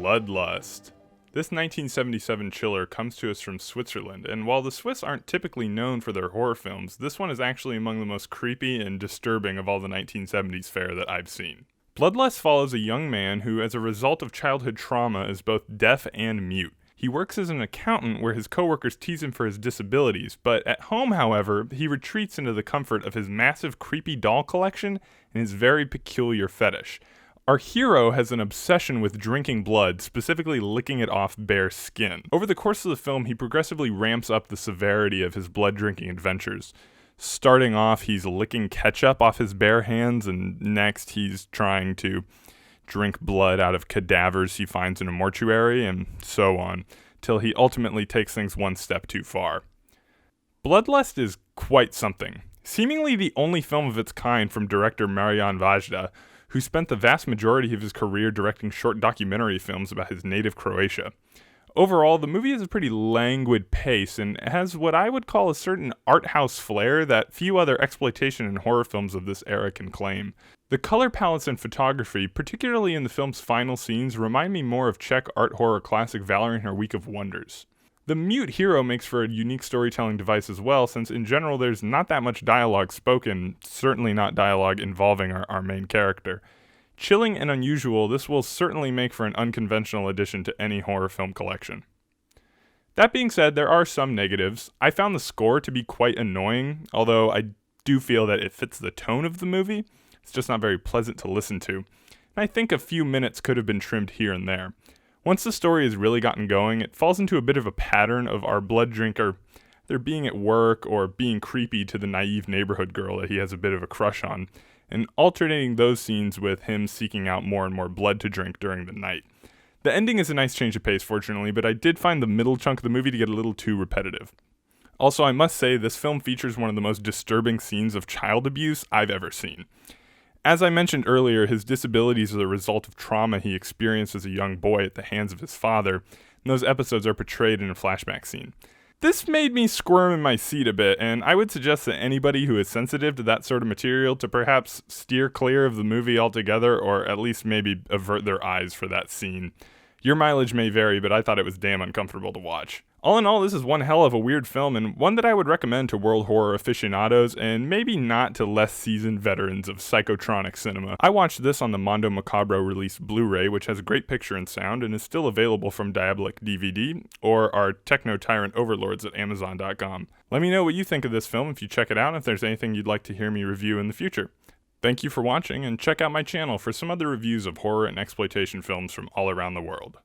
Bloodlust. This 1977 chiller comes to us from Switzerland, and while the Swiss aren't typically known for their horror films, this one is actually among the most creepy and disturbing of all the 1970s fare that I've seen. Bloodlust follows a young man who, as a result of childhood trauma, is both deaf and mute. He works as an accountant where his coworkers tease him for his disabilities, but at home, however, he retreats into the comfort of his massive creepy doll collection and his very peculiar fetish. Our hero has an obsession with drinking blood, specifically licking it off bare skin. Over the course of the film, he progressively ramps up the severity of his blood-drinking adventures. Starting off, he's licking ketchup off his bare hands, and next he's trying to drink blood out of cadavers he finds in a mortuary, and so on, till he ultimately takes things one step too far. Bloodlust is quite something. Seemingly the only film of its kind from director Marian Vajda, who spent the vast majority of his career directing short documentary films about his native Croatia. Overall, the movie has a pretty languid pace and has what I would call a certain art house flair that few other exploitation and horror films of this era can claim. The color palettes and photography, particularly in the film's final scenes, remind me more of Czech art horror classic Valerie and Her Week of Wonders. The mute hero makes for a unique storytelling device as well, since in general there's not that much dialogue spoken, certainly not dialogue involving our main character. Chilling and unusual, this will certainly make for an unconventional addition to any horror film collection. That being said, there are some negatives. I found the score to be quite annoying, although I do feel that it fits the tone of the movie. It's just not very pleasant to listen to. And I think a few minutes could have been trimmed here and there. Once the story has really gotten going, it falls into a bit of a pattern of our blood drinker either being at work or being creepy to the naive neighborhood girl that he has a bit of a crush on, and alternating those scenes with him seeking out more and more blood to drink during the night. The ending is a nice change of pace, fortunately, but I did find the middle chunk of the movie to get a little too repetitive. Also, I must say, this film features one of the most disturbing scenes of child abuse I've ever seen. As I mentioned earlier, his disabilities are the result of trauma he experienced as a young boy at the hands of his father, and those episodes are portrayed in a flashback scene. This made me squirm in my seat a bit, and I would suggest that anybody who is sensitive to that sort of material to perhaps steer clear of the movie altogether, or at least maybe avert their eyes for that scene. Your mileage may vary, but I thought it was damn uncomfortable to watch. All in all, this is one hell of a weird film, and one that I would recommend to world horror aficionados, and maybe not to less seasoned veterans of psychotronic cinema. I watched this on the Mondo Macabro released Blu-ray, which has a great picture and sound, and is still available from Diabolic DVD, or our Techno Tyrant overlords at Amazon.com. Let me know what you think of this film if you check it out, and if there's anything you'd like to hear me review in the future. Thank you for watching, and check out my channel for some other reviews of horror and exploitation films from all around the world.